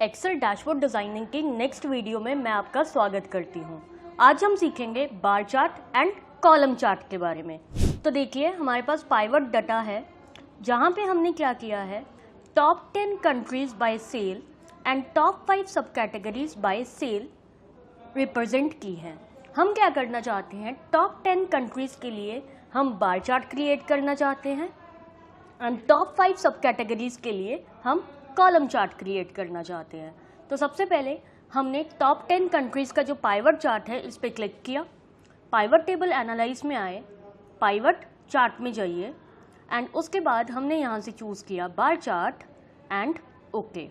Excel dashboard designing की next video में मैं आपका स्वागत करती हूँ। आज हम सीखेंगे bar chart and column chart के बारे में। तो देखिए हमारे पास पाइवट डाटा है जहाँ पे हमने क्या किया है, top 10 countries by sale and top 5 सब कैटेगरीज बाय सेल रिप्रेजेंट की हैं। हम क्या करना चाहते हैं, टॉप 10 कंट्रीज के लिए हम बार चार्ट क्रिएट करना चाहते हैं एंड टॉप 5 सब कैटेगरीज के लिए हम कॉलम चार्ट क्रिएट करना चाहते हैं। तो सबसे पहले हमने टॉप 10 कंट्रीज़ का जो पाइवट चार्ट है इस पर क्लिक किया, पाइवट टेबल एनालाइज में आए, पाइवट चार्ट में जाइए एंड उसके बाद हमने यहाँ से चूज़ किया बार चार्ट एंड ओके।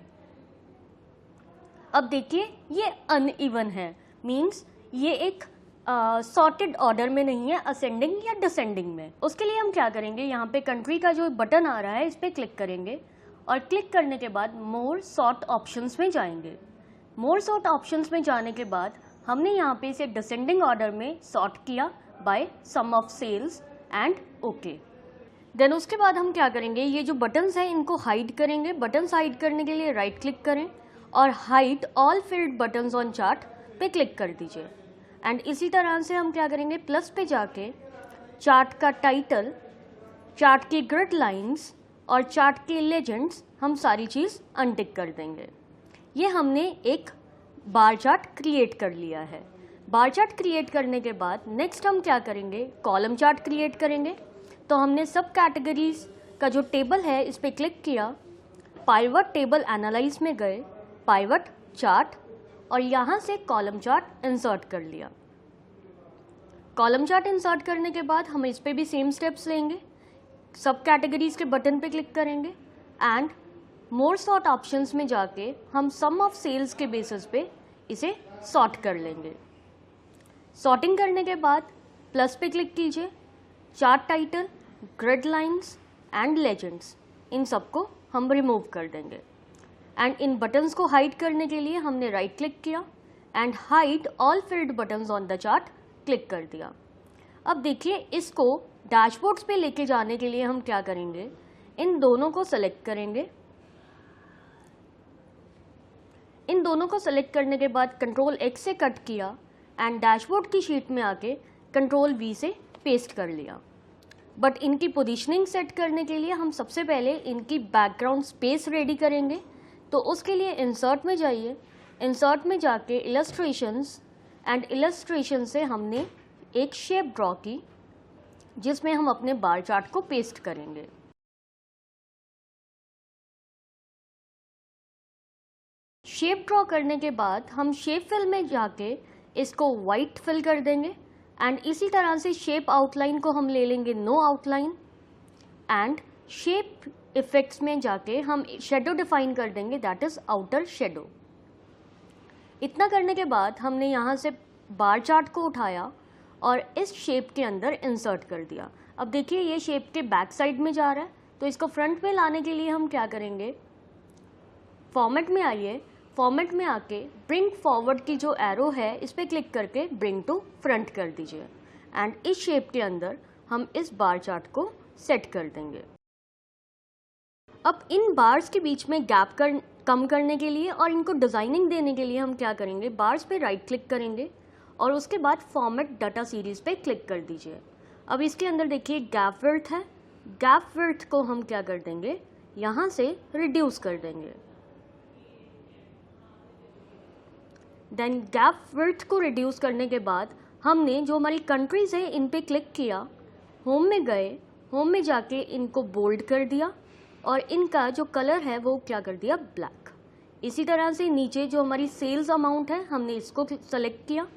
अब देखिए ये अनइवन है, मीन्स ये एक सॉर्टेड ऑर्डर में नहीं है, असेंडिंग या डिसेंडिंग में। उसके लिए हम क्या करेंगे, यहाँ पे कंट्री का जो बटन आ रहा है इस पर क्लिक करेंगे और क्लिक करने के बाद मोर सॉर्ट ऑप्शंस में जाएंगे। मोर सॉर्ट ऑप्शंस में जाने के बाद हमने यहाँ पे इसे डिसेंडिंग ऑर्डर में सॉर्ट किया by sum of sales and okay. Then उसके बाद हम क्या करेंगे, ये जो बटन्स हैं इनको हाइड करेंगे। बटन्स हाइड करने के लिए राइट क्लिक करें और hide all field buttons on chart पे क्लिक कर दीजिए। एंड इसी तरह से हम क्या करेंगे, प्लस पे जाके चार्ट का टाइटल, चार्ट की ग्रिड लाइंस और चार्ट के लेजेंड्स हम सारी चीज़ अनटिक कर देंगे। ये हमने एक बार चार्ट क्रिएट कर लिया है। बार चार्ट क्रिएट करने के बाद नेक्स्ट हम क्या करेंगे, कॉलम चार्ट क्रिएट करेंगे। तो हमने सब कैटेगरीज का जो टेबल है इस पर क्लिक किया, पाइवट टेबल एनालाइज में गए, पाइवट चार्ट और यहाँ से कॉलम चार्ट इंसर्ट कर लिया। कॉलम चार्ट इंसर्ट करने के बाद हम इस पर भी सेम स्टेप्स लेंगे, सब कैटेगरीज के बटन पे क्लिक करेंगे एंड मोर सॉर्ट ऑप्शंस में जाके हम सम ऑफ सेल्स के बेसिस पे इसे सॉर्ट कर लेंगे। सॉर्टिंग करने के बाद प्लस पे क्लिक कीजिए, chart title, grid lines and legends इन सबको हम रिमूव कर देंगे। एंड इन बटन्स को हाइड करने के लिए हमने राइट क्लिक किया and hide all field buttons on the chart click कर दिया। अब देखिए इसको डैशबोर्ड्स पे लेके जाने के लिए हम क्या करेंगे, इन दोनों को सेलेक्ट करेंगे। इन दोनों को सेलेक्ट करने के बाद कंट्रोल X से कट किया एंड डैशबोर्ड की शीट में आके कंट्रोल V से पेस्ट कर लिया। बट इनकी पोजीशनिंग सेट करने के लिए हम सबसे पहले इनकी बैकग्राउंड स्पेस रेडी करेंगे। तो उसके लिए इंसर्ट में जाइए, इंसर्ट में जाके इलस्ट्रेशंस एंड इलस्ट्रेशन से हमने एक शेप ड्रॉ की जिसमें हम अपने बार चार्ट को पेस्ट करेंगे। शेप ड्रॉ करने के बाद हम शेप फिल में जाके इसको वाइट फिल कर देंगे एंड इसी तरह से शेप आउटलाइन को हम ले लेंगे no outline and shape effects में जाके हम शेडो डिफाइन कर देंगे, दैट इज आउटर शेडो। इतना करने के बाद हमने यहाँ से बार चार्ट को उठाया और इस शेप के अंदर इंसर्ट कर दिया। अब देखिए ये शेप के बैक साइड में जा रहा है, तो इसको फ्रंट में लाने के लिए हम क्या करेंगे, फॉर्मेट में आइए, फॉर्मेट में आके ब्रिंग फॉरवर्ड की जो एरो है इस पर क्लिक करके ब्रिंग टू फ्रंट कर दीजिए एंड इस शेप के अंदर हम इस बार चार्ट को सेट कर देंगे। अब इन बार्स के बीच में गैप कम करने के लिए और इनको डिज़ाइनिंग देने के लिए हम क्या करेंगे, बार्स पे राइट क्लिक करेंगे और उसके बाद फॉर्मेट डाटा सीरीज पे क्लिक कर दीजिए। अब इसके अंदर देखिए गैप विड्थ है, गैप विड्थ को हम क्या कर देंगे, यहाँ से रिड्यूस कर देंगे। देन गैप विड्थ को रिड्यूस करने के बाद हमने जो हमारी कंट्रीज है इन पे क्लिक किया, होम में गए, होम में जाके इनको बोल्ड कर दिया और इनका जो कलर है वो क्या कर दिया, ब्लैक। इसी तरह से नीचे जो हमारी सेल्स अमाउंट है हमने इसको सेलेक्ट किया,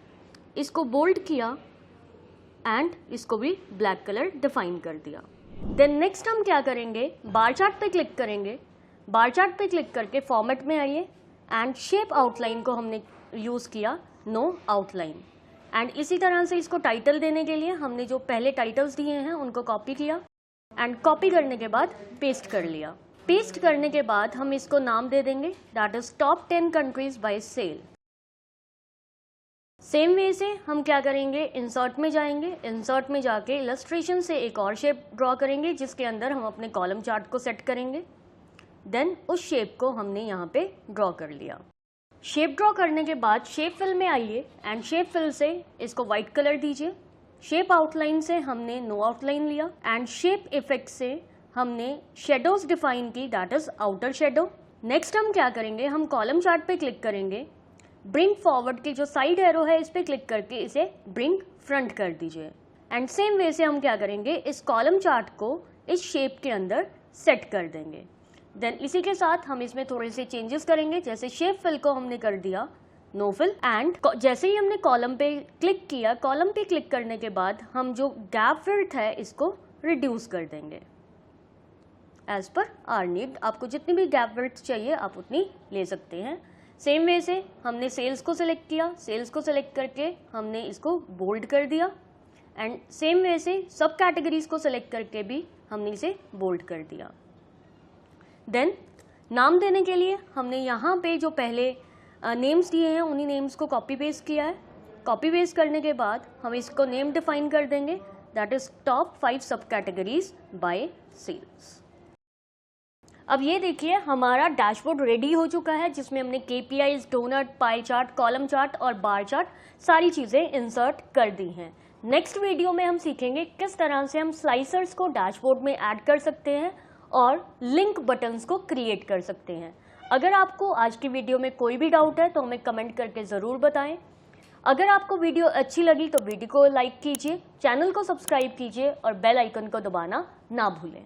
इसको बोल्ड किया एंड इसको भी ब्लैक कलर डिफाइन कर दिया। देन नेक्स्ट हम क्या करेंगे, बार चार्ट पे क्लिक करेंगे, बार चार्ट पे क्लिक करके फॉर्मेट में आइए एंड शेप आउटलाइन को हमने यूज़ किया नो आउटलाइन एंड इसी तरह से इसको टाइटल देने के लिए हमने जो पहले टाइटल्स दिए हैं उनको कॉपी किया एंड कॉपी करने के बाद पेस्ट कर लिया। पेस्ट करने के बाद हम इसको नाम दे देंगे, that is top 10 countries by sale. Same way से हम क्या करेंगे, इंसर्ट में जाएंगे, इंसर्ट में जाके इलस्ट्रेशन से एक और शेप ड्रॉ करेंगे जिसके अंदर हम अपने कॉलम चार्ट को सेट करेंगे। देन उस शेप को हमने यहाँ पे ड्रॉ कर लिया। शेप ड्रॉ करने के बाद शेप फिल में आइए एंड शेप फिल से इसको वाइट कलर दीजिए। शेप आउटलाइन से हमने नो आउटलाइन लिया एंड शेप इफेक्ट से हमने शेडोज डिफाइन की, that is outer shadow. Next हम क्या करेंगे, हम कॉलम चार्ट पे क्लिक करेंगे, ब्रिंग फॉरवर्ड की जो साइड एरो है इस पे क्लिक करके इसे ब्रिंग फ्रंट कर दीजिए एंड सेम वे से हम क्या करेंगे, इस कॉलम चार्ट को इस शेप के अंदर सेट कर देंगे। देन इसी के साथ हम इसमें थोड़े से चेंजेस करेंगे, जैसे शेप फिल को हमने कर दिया नो फिल एंड जैसे ही हमने कॉलम पे क्लिक किया, कॉलम पे क्लिक करने के बाद हम जो गैप विड्थ है इसको रिड्यूस कर देंगे एज पर आर नीड। आपको जितनी भी गैप विड्थ चाहिए आप उतनी ले सकते हैं। सेम वे से हमने सेल्स को सिलेक्ट किया, सेल्स को सिलेक्ट करके हमने इसको बोल्ड कर दिया एंड सेम वे से सब कैटेगरीज को सिलेक्ट करके भी हमने इसे बोल्ड कर दिया। देन नाम देने के लिए हमने यहाँ पे जो पहले नेम्स दिए हैं उन्हीं नेम्स को कॉपी पेस्ट किया है। कॉपी पेस्ट करने के बाद हम इसको नेम डिफाइन कर देंगे, दैट इज टॉप 5 सब कैटेगरीज बाय सेल्स। अब ये देखिए हमारा डैशबोर्ड रेडी हो चुका है, जिसमें हमने KPIs, donut, pie chart, column chart और बार चार्ट सारी चीज़ें इंसर्ट कर दी हैं। नेक्स्ट वीडियो में हम सीखेंगे किस तरह से हम स्लाइसर्स को डैशबोर्ड में ऐड कर सकते हैं और लिंक बटन्स को क्रिएट कर सकते हैं। अगर आपको आज की वीडियो में कोई भी डाउट है तो हमें कमेंट करके ज़रूर बताएं। अगर आपको वीडियो अच्छी लगी तो वीडियो को लाइक कीजिए, चैनल को सब्सक्राइब कीजिए और बेल आइकन को दबाना ना भूलें।